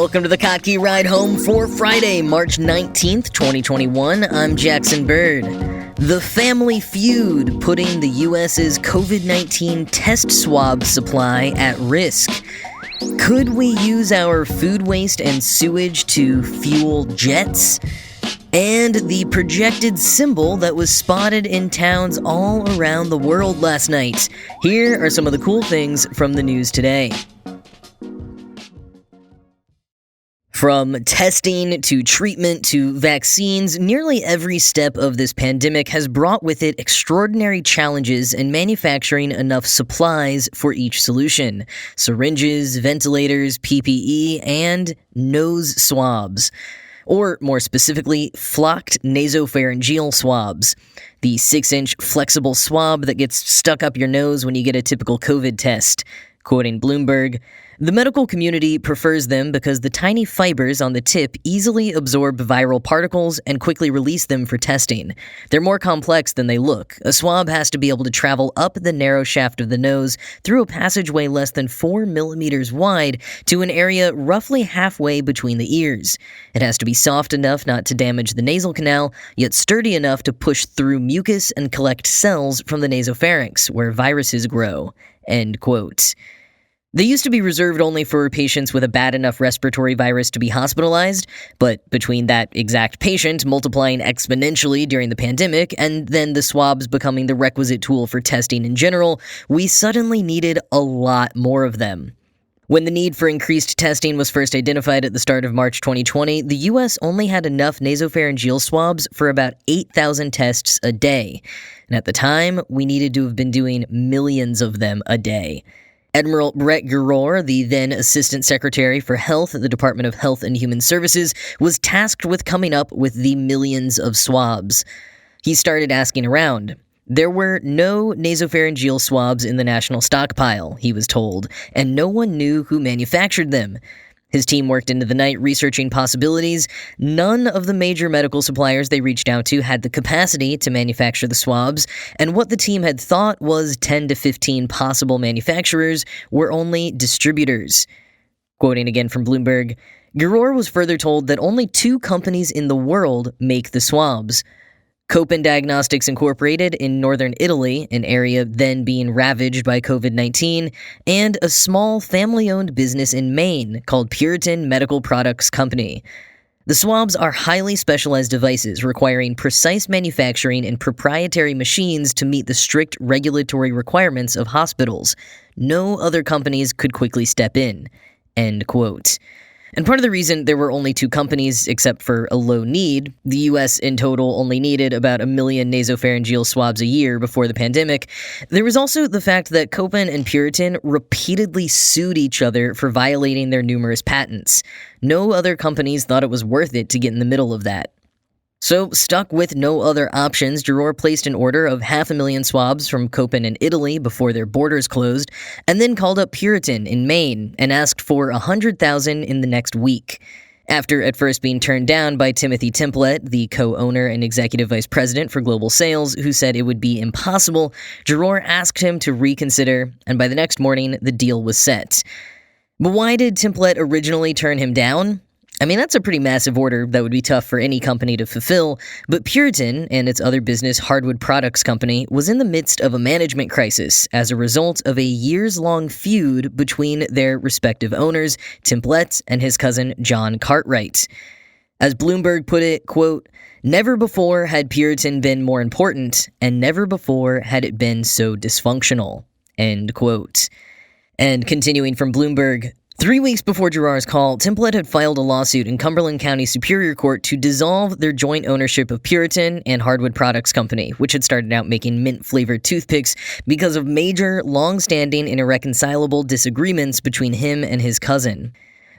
Welcome to the Kottke Ride Home for Friday, March 19th, 2021. I'm Jackson Bird. The family feud putting the U.S.'s COVID-19 test swab supply at risk. Could we use our food waste and sewage to fuel jets? And the projected symbol that was spotted in towns all around the world last night. Here are some of the cool things from the news today. From testing to treatment to vaccines, nearly every step of this pandemic has brought with it extraordinary challenges in manufacturing enough supplies for each solution. Syringes, ventilators, PPE, and nose swabs. Or, more specifically, flocked nasopharyngeal swabs. The 6-inch flexible swab that gets stuck up your nose when you get a typical COVID test. Quoting Bloomberg, "The medical community prefers them because the tiny fibers on the tip easily absorb viral particles and quickly release them for testing. They're more complex than they look. A swab has to be able to travel up the narrow shaft of the nose through a passageway less than 4 millimeters wide to an area roughly halfway between the ears. It has to be soft enough not to damage the nasal canal, yet sturdy enough to push through mucus and collect cells from the nasopharynx, where viruses grow." End quote. They used to be reserved only for patients with a bad enough respiratory virus to be hospitalized, but between that exact patient multiplying exponentially during the pandemic and then the swabs becoming the requisite tool for testing in general, we suddenly needed a lot more of them. When the need for increased testing was first identified at the start of March 2020, the U.S. only had enough nasopharyngeal swabs for about 8,000 tests a day. And at the time, we needed to have been doing millions of them a day. Admiral Brett Giroir, the then Assistant Secretary for Health at the Department of Health and Human Services, was tasked with coming up with the millions of swabs. He started asking around. There were no nasopharyngeal swabs in the national stockpile, he was told, and no one knew who manufactured them. His team worked into the night researching possibilities. None of the major medical suppliers they reached out to had the capacity to manufacture the swabs, and what the team had thought was 10 to 15 possible manufacturers were only distributors. Quoting again from Bloomberg, Giroir was further told that only 2 companies in the world make the swabs. Copen Diagnostics Incorporated in northern Italy, an area then being ravaged by COVID-19, and a small family-owned business in Maine called Puritan Medical Products Company. The swabs are highly specialized devices requiring precise manufacturing and proprietary machines to meet the strict regulatory requirements of hospitals. No other companies could quickly step in. End quote. And part of the reason there were only 2 companies, except for a low need, the U.S. in total only needed about 1 million nasopharyngeal swabs a year before the pandemic, there was also the fact that Copen and Puritan repeatedly sued each other for violating their numerous patents. No other companies thought it was worth it to get in the middle of that. So, stuck with no other options, Giroir placed an order of 500,000 swabs from Copen in Italy before their borders closed, and then called up Puritan in Maine and asked for 100,000 in the next week. After at first being turned down by Timothy Templet, the co-owner and executive vice president for global sales, who said it would be impossible, Giroir asked him to reconsider, and by the next morning, the deal was set. But why did Templet originally turn him down? I mean, that's a pretty massive order that would be tough for any company to fulfill, but Puritan and its other business, Hardwood Products Company, was in the midst of a management crisis as a result of a years-long feud between their respective owners, Templet and his cousin John Cartwright. As Bloomberg put it, quote, "Never before had Puritan been more important, and never before had it been so dysfunctional." End quote. And continuing from Bloomberg, 3 weeks before Giroir's call, Templet had filed a lawsuit in Cumberland County Superior Court to dissolve their joint ownership of Puritan and Hardwood Products Company, which had started out making mint-flavored toothpicks because of major, long-standing, and irreconcilable disagreements between him and his cousin.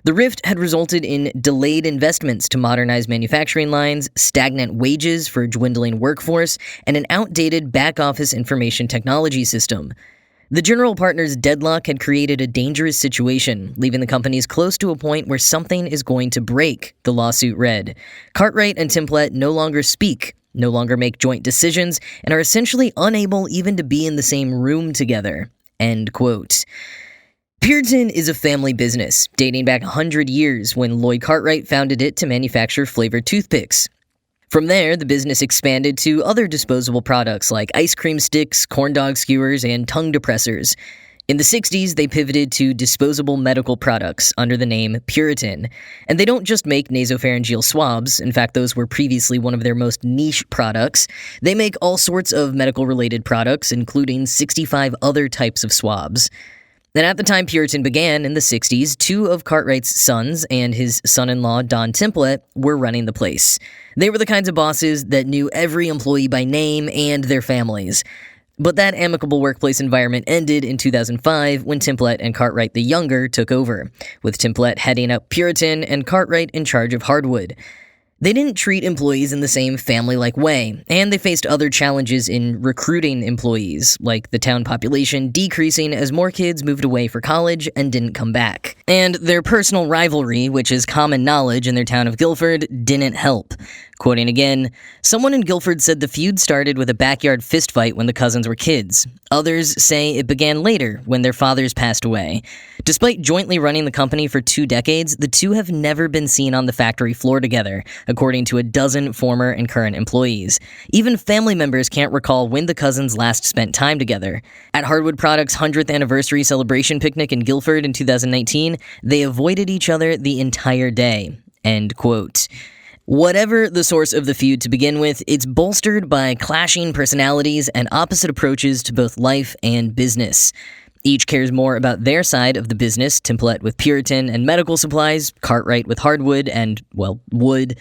The rift had resulted in delayed investments to modernize manufacturing lines, stagnant wages for a dwindling workforce, and an outdated back-office information technology system. The general partner's deadlock had created a dangerous situation, leaving the companies close to a point where something is going to break, the lawsuit read. Cartwright and Templet no longer speak, no longer make joint decisions, and are essentially unable even to be in the same room together. End quote. Puritan is a family business, dating back 100 years when Lloyd Cartwright founded it to manufacture flavored toothpicks. From there, the business expanded to other disposable products like ice cream sticks, corn dog skewers, and tongue depressors. In the 60s, they pivoted to disposable medical products under the name Puritan. And they don't just make nasopharyngeal swabs. In fact, those were previously one of their most niche products. They make all sorts of medical-related products, including 65 other types of swabs. And at the time Puritan began in the 60s, two of Cartwright's sons and his son-in-law, Don Templet, were running the place. They were the kinds of bosses that knew every employee by name and their families. But that amicable workplace environment ended in 2005 when Templet and Cartwright the younger took over, with Templet heading up Puritan and Cartwright in charge of Hardwood. They didn't treat employees in the same family-like way, and they faced other challenges in recruiting employees, like the town population decreasing as more kids moved away for college and didn't come back. And their personal rivalry, which is common knowledge in their town of Guilford, didn't help. Quoting again, "Someone in Guilford said the feud started with a backyard fistfight when the cousins were kids. Others say it began later, when their fathers passed away. Despite jointly running the company for 2 decades, the two have never been seen on the factory floor together, according to a dozen former and current employees. Even family members can't recall when the cousins last spent time together. At Hardwood Products' 100th anniversary celebration picnic in Guilford in 2019, they avoided each other the entire day." End quote. Whatever the source of the feud to begin with, it's bolstered by clashing personalities and opposite approaches to both life and business. Each cares more about their side of the business, Templet with Puritan and medical supplies, Cartwright with hardwood and, well, wood.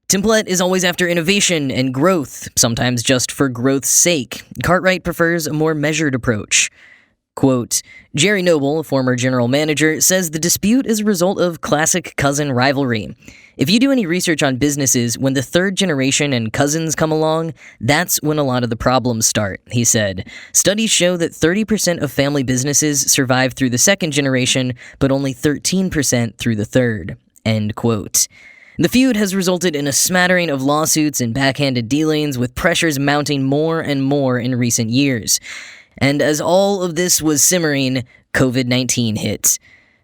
Templet is always after innovation and growth, sometimes just for growth's sake. Cartwright prefers a more measured approach. Quote, Jerry Noble, a former general manager, says the dispute is a result of classic cousin rivalry. If you do any research on businesses, when the third generation and cousins come along, that's when a lot of the problems start, he said. Studies show that 30% of family businesses survive through the second generation, but only 13% through the third. End quote. The feud has resulted in a smattering of lawsuits and backhanded dealings, with pressures mounting more and more in recent years. And as all of this was simmering, COVID-19 hit.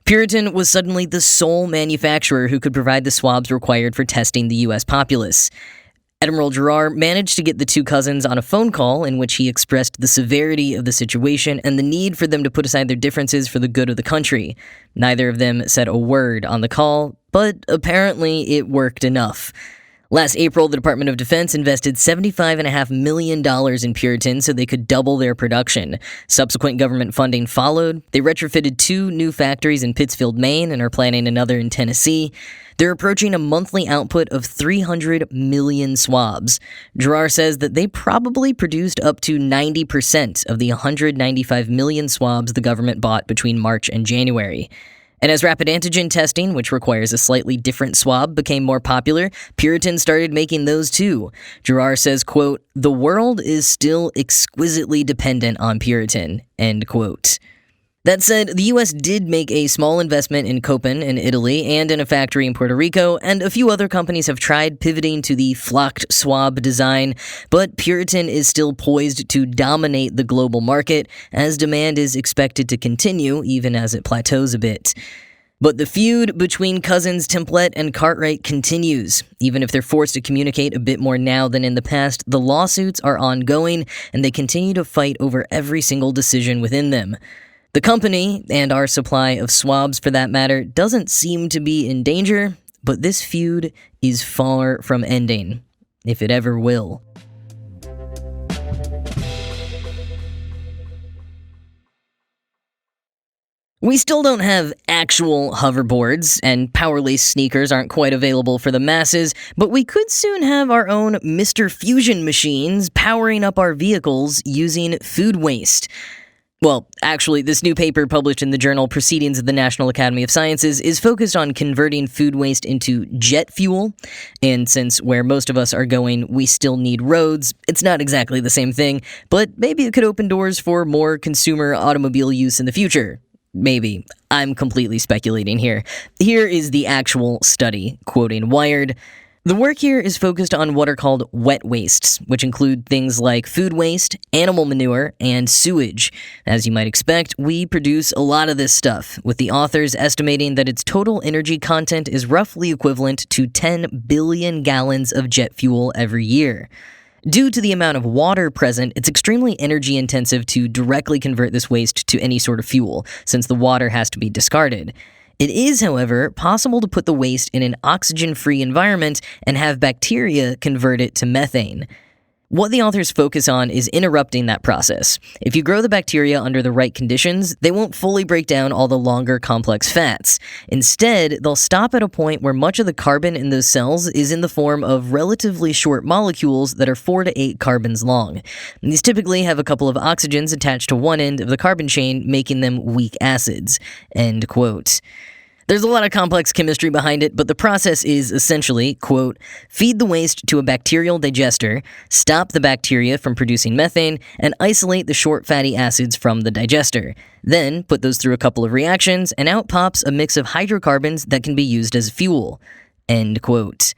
Puritan was suddenly the sole manufacturer who could provide the swabs required for testing the U.S. populace. Admiral Gerard managed to get the two cousins on a phone call in which he expressed the severity of the situation and the need for them to put aside their differences for the good of the country. Neither of them said a word on the call, but apparently it worked enough. Last April, the Department of Defense invested $75.5 million in Puritan so they could double their production. Subsequent government funding followed. They retrofitted 2 new factories in Pittsfield, Maine, and are planning another in Tennessee. They're approaching a monthly output of 300 million swabs. Gerard says that they probably produced up to 90% of the 195 million swabs the government bought between March and January. And as rapid antigen testing, which requires a slightly different swab, became more popular, Puritan started making those too. Gerard says, quote, "The world is still exquisitely dependent on Puritan," end quote. That said, the U.S. did make a small investment in Copen in Italy and in a factory in Puerto Rico, and a few other companies have tried pivoting to the flocked swab design, but Puritan is still poised to dominate the global market, as demand is expected to continue even as it plateaus a bit. But the feud between cousins Templet and Cartwright continues. Even if they're forced to communicate a bit more now than in the past, the lawsuits are ongoing, and they continue to fight over every single decision within them. The company, and our supply of swabs for that matter, doesn't seem to be in danger, but this feud is far from ending, if it ever will. We still don't have actual hoverboards, and power-lace sneakers aren't quite available for the masses, but we could soon have our own Mr. Fusion machines powering up our vehicles using food waste. Well, actually, this new paper published in the journal Proceedings of the National Academy of Sciences is focused on converting food waste into jet fuel, and since where most of us are going, we still need roads, it's not exactly the same thing, but maybe it could open doors for more consumer automobile use in the future. Maybe. I'm completely speculating here. Here is the actual study, quoting Wired. The work here is focused on what are called wet wastes, which include things like food waste, animal manure, and sewage. As you might expect, we produce a lot of this stuff, with the authors estimating that its total energy content is roughly equivalent to 10 billion gallons of jet fuel every year. Due to the amount of water present, it's extremely energy intensive to directly convert this waste to any sort of fuel, since the water has to be discarded. It is, however, possible to put the waste in an oxygen-free environment and have bacteria convert it to methane. What the authors focus on is interrupting that process. If you grow the bacteria under the right conditions, they won't fully break down all the longer, complex fats. Instead, they'll stop at a point where much of the carbon in those cells is in the form of relatively short molecules that are 4 to 8 carbons long. And these typically have a couple of oxygens attached to one end of the carbon chain, making them weak acids. End quote. There's a lot of complex chemistry behind it, but the process is essentially, quote, feed the waste to a bacterial digester, stop the bacteria from producing methane, and isolate the short fatty acids from the digester. Then put those through a couple of reactions, and out pops a mix of hydrocarbons that can be used as fuel. End quote.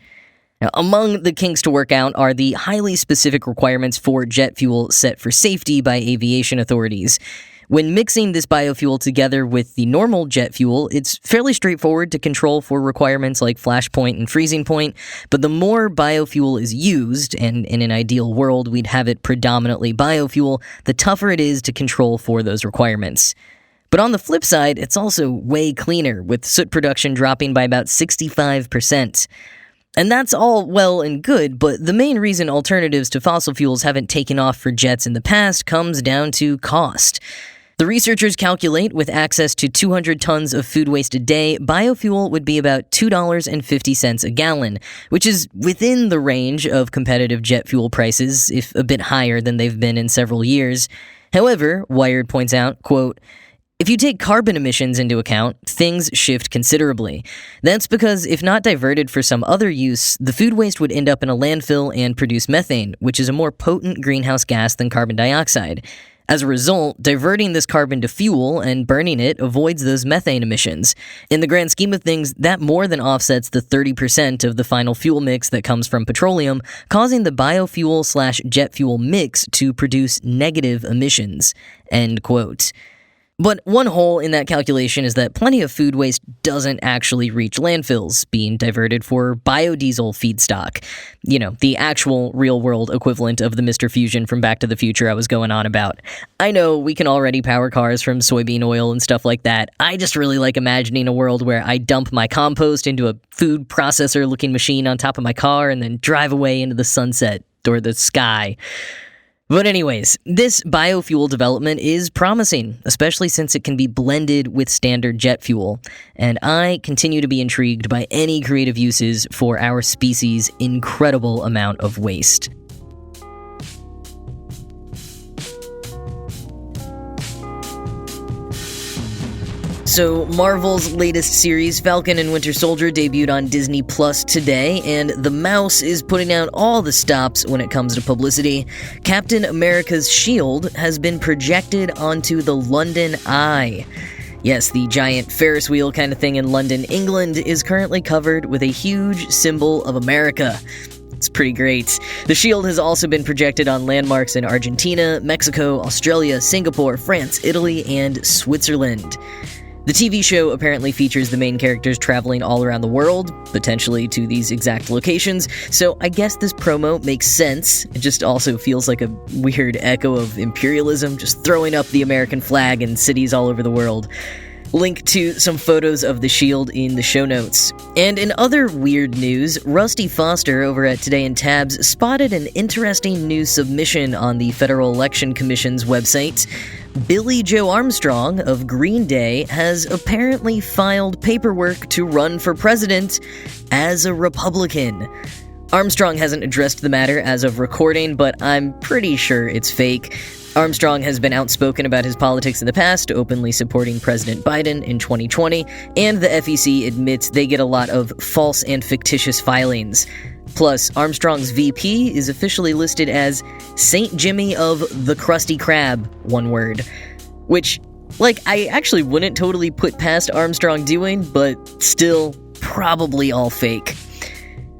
Now, among the kinks to work out are the highly specific requirements for jet fuel set for safety by aviation authorities. When mixing this biofuel together with the normal jet fuel, it's fairly straightforward to control for requirements like flash point and freezing point, but the more biofuel is used, and in an ideal world we'd have it predominantly biofuel, the tougher it is to control for those requirements. But on the flip side, it's also way cleaner, with soot production dropping by about 65%. And that's all well and good, but the main reason alternatives to fossil fuels haven't taken off for jets in the past comes down to cost. The researchers calculate with access to 200 tons of food waste a day, biofuel would be about $2.50 a gallon, which is within the range of competitive jet fuel prices, if a bit higher than they've been in several years. However, Wired points out, quote, if you take carbon emissions into account, things shift considerably. That's because if not diverted for some other use, the food waste would end up in a landfill and produce methane, which is a more potent greenhouse gas than carbon dioxide. As a result, diverting this carbon to fuel and burning it avoids those methane emissions. In the grand scheme of things, that more than offsets the 30% of the final fuel mix that comes from petroleum, causing the biofuel/jet fuel mix to produce negative emissions. End quote. But one hole in that calculation is that plenty of food waste doesn't actually reach landfills, being diverted for biodiesel feedstock. You know, the actual real-world equivalent of the Mr. Fusion from Back to the Future I was going on about. I know we can already power cars from soybean oil and stuff like that. I just really like imagining a world where I dump my compost into a food processor-looking machine on top of my car and then drive away into the sunset or the sky. But anyways, this biofuel development is promising, especially since it can be blended with standard jet fuel, and I continue to be intrigued by any creative uses for our species' incredible amount of waste. So, Marvel's latest series, Falcon and Winter Soldier, debuted on Disney Plus today, and the mouse is putting out all the stops when it comes to publicity. Captain America's shield has been projected onto the London Eye. Yes, the giant Ferris wheel kind of thing in London, England, is currently covered with a huge symbol of America. It's pretty great. The shield has also been projected on landmarks in Argentina, Mexico, Australia, Singapore, France, Italy, and Switzerland. The TV show apparently features the main characters traveling all around the world, potentially to these exact locations, so I guess this promo makes sense. It just also feels like a weird echo of imperialism, just throwing up the American flag in cities all over the world. Link to some photos of the shield in the show notes. And in other weird news, Rusty Foster over at Today in Tabs spotted an interesting new submission on the Federal Election Commission's website. Billy Joe Armstrong of Green Day has apparently filed paperwork to run for president as a Republican. Armstrong hasn't addressed the matter as of recording, but I'm pretty sure it's fake. Armstrong has been outspoken about his politics in the past, openly supporting President Biden in 2020, and the FEC admits they get a lot of false and fictitious filings. Plus, Armstrong's VP is officially listed as Saint Jimmy of the Krusty Krab, one word. Which, I actually wouldn't totally put past Armstrong doing, but still, probably all fake.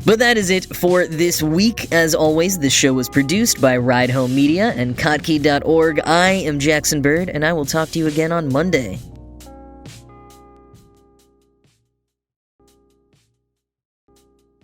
But that is it for this week. As always, this show was produced by Ride Home Media and Kottke.org. I am Jackson Bird, and I will talk to you again on Monday.